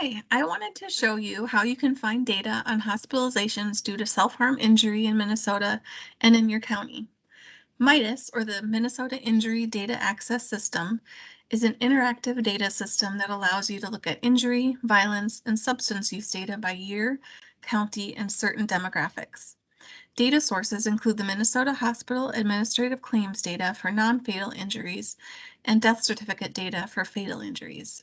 Hi, I wanted to show you how you can find data on hospitalizations due to self-harm injury in Minnesota and in your county. MIDAS, or the Minnesota Injury Data Access System, is an interactive data system that allows you to look at injury, violence, and substance use data by year, county, and certain demographics. Data sources include the Minnesota Hospital Administrative Claims data for non-fatal injuries and death certificate data for fatal injuries.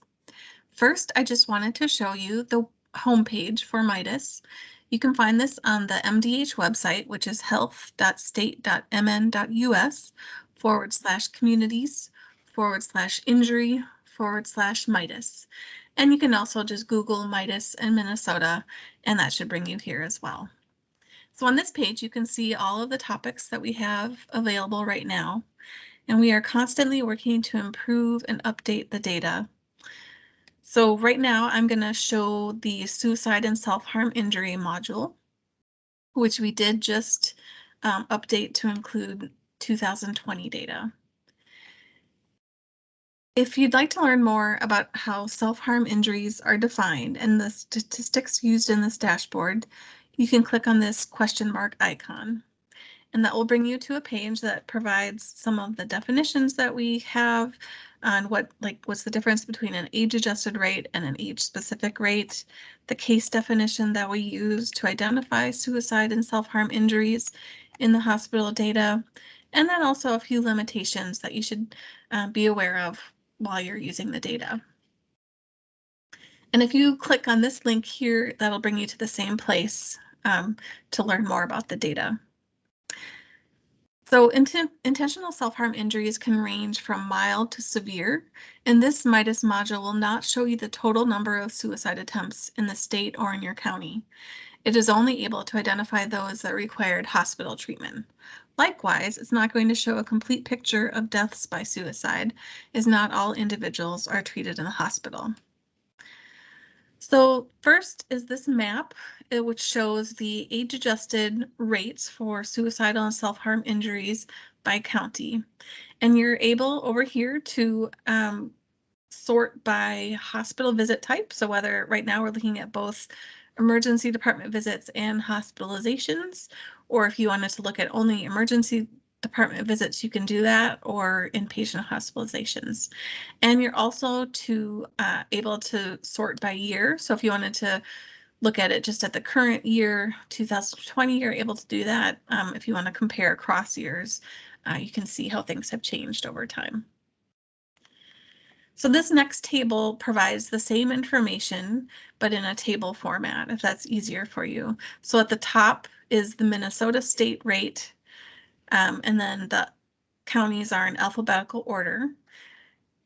First, I just wanted to show you the homepage for MIDAS. You can find this on the MDH website, which is health.state.mn.us/communities/injury/MIDAS. And you can also just Google MIDAS and Minnesota, and that should bring you here as well. So on this page, you can see all of the topics that we have available right now, and we are constantly working to improve and update the data. So right now I'm going to show the suicide and self-harm injury module, which we did just update to include 2020 data. If you'd like to learn more about how self-harm injuries are defined and the statistics used in this dashboard, you can click on this question mark icon. And that will bring you to a page that provides some of the definitions that we have on what's the difference between an age-adjusted rate and an age-specific rate, the case definition that we use to identify suicide and self-harm injuries in the hospital data, and then also a few limitations that you should be aware of while you're using the data. And if you click on this link here, that'll bring you to the same place to learn more about the data. So intentional self-harm injuries can range from mild to severe, and this MIDAS module will not show you the total number of suicide attempts in the state or in your county. It is only able to identify those that required hospital treatment. Likewise, it's not going to show a complete picture of deaths by suicide, as not all individuals are treated in the hospital. So first is this map, which shows the age-adjusted rates for suicidal and self-harm injuries by county. And you're able over here to sort by hospital visit type. So whether right now we're looking at both emergency department visits and hospitalizations, or if you wanted to look at only emergency department visits, you can do that, or inpatient hospitalizations. And you're also able to sort by year. So if you wanted to look at it just at the current year, 2020, you're able to do that. If you want to compare across years, you can see how things have changed over time. So this next table provides the same information, but in a table format, if that's easier for you. So at the top is the Minnesota state rate, and then the counties are in alphabetical order.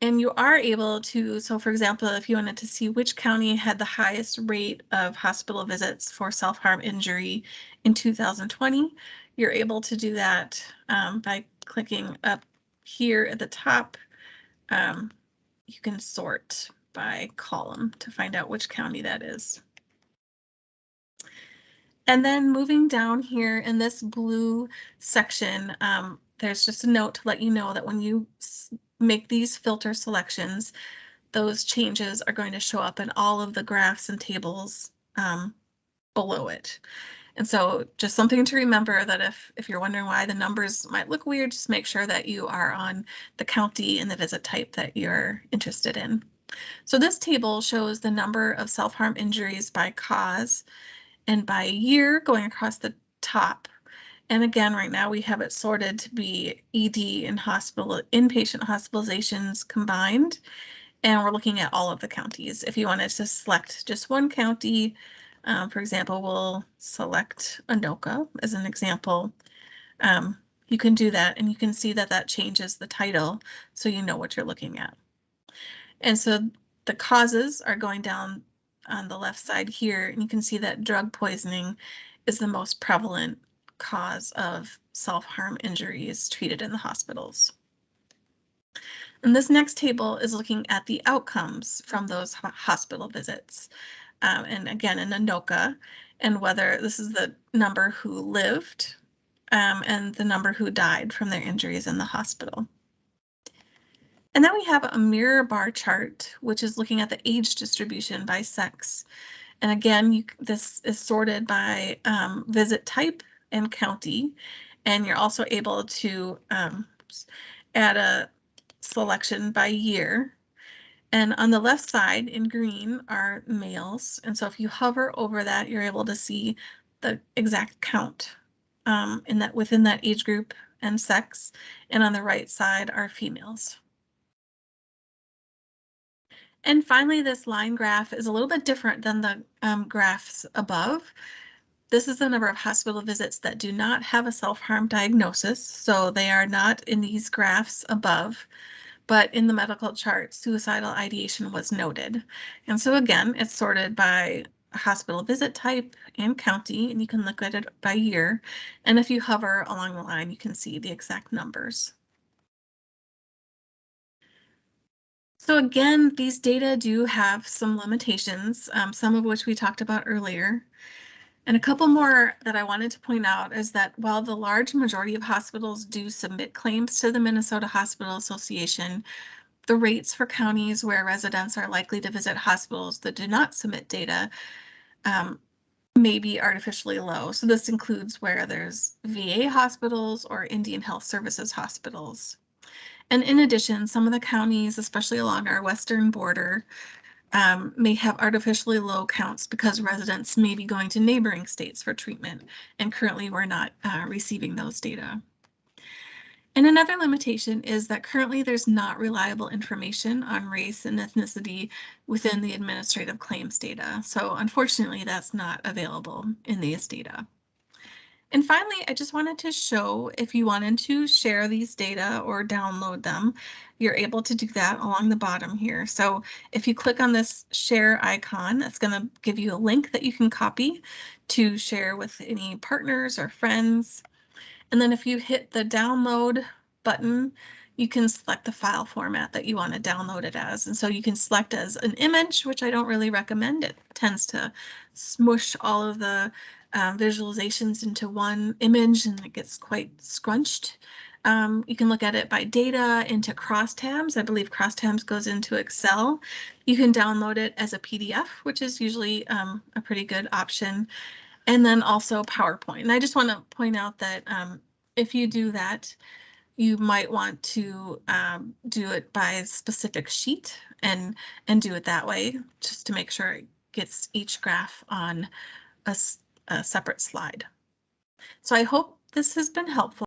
And you are able to, so for example, if you wanted to see which county had the highest rate of hospital visits for self-harm injury in 2020, you're able to do that by clicking up here at the top. You can sort by column to find out which county that is. And then moving down here in this blue section, there's just a note to let you know that when you make these filter selections, those changes are going to show up in all of the graphs and tables below it. And so just something to remember, that if you're wondering why the numbers might look weird, just make sure that you are on the county and the visit type that you're interested in. So this table shows the number of self-harm injuries by cause and by year going across the top. And again, right now we have it sorted to be ED and inpatient hospitalizations combined. And we're looking at all of the counties. If you wanted to select just one county, for example, we'll select Anoka as an example. You can do that, and you can see that that changes the title so you know what you're looking at. And so the causes are going down on the left side here, and you can see that drug poisoning is the most prevalent cause of self-harm injuries treated in the hospitals. And this next table is looking at the outcomes from those hospital visits. And again, in Anoka, and whether this is the number who lived and the number who died from their injuries in the hospital. And then we have a mirror bar chart, which is looking at the age distribution by sex. And again, this is sorted by visit type and county. And you're also able to add a selection by year. And on the left side in green are males. And so if you hover over that, you're able to see the exact count within that age group and sex. And on the right side are females. And finally, this line graph is a little bit different than the graphs above. This is the number of hospital visits that do not have a self-harm diagnosis, so they are not in these graphs above, but in the medical chart, suicidal ideation was noted. And so again, it's sorted by hospital visit type and county, and you can look at it by year. And if you hover along the line, you can see the exact numbers. So again, these data do have some limitations, some of which we talked about earlier. And a couple more that I wanted to point out is that while the large majority of hospitals do submit claims to the Minnesota Hospital Association, the rates for counties where residents are likely to visit hospitals that do not submit data may be artificially low. So this includes where there's VA hospitals or Indian Health Services hospitals. And in addition, some of the counties, especially along our western border, may have artificially low counts because residents may be going to neighboring states for treatment, and currently we're not receiving those data. And another limitation is that currently there's not reliable information on race and ethnicity within the administrative claims data. So unfortunately, that's not available in these data. And finally, I just wanted to show if you wanted to share these data or download them, you're able to do that along the bottom here. So if you click on this share icon, that's going to give you a link that you can copy to share with any partners or friends. And then if you hit the download button, you can select the file format that you want to download it as. And so you can select as an image, which I don't really recommend. It tends to smush all of the visualizations into one image and it gets quite scrunched. You can look at it by data into crosstabs. I believe crosstabs goes into Excel. You can download it as a PDF, which is usually a pretty good option. And then also PowerPoint. And I just want to point out that if you do that, you might want to do it by a specific sheet and do it that way, just to make sure it gets each graph on a separate slide. So I hope this has been helpful.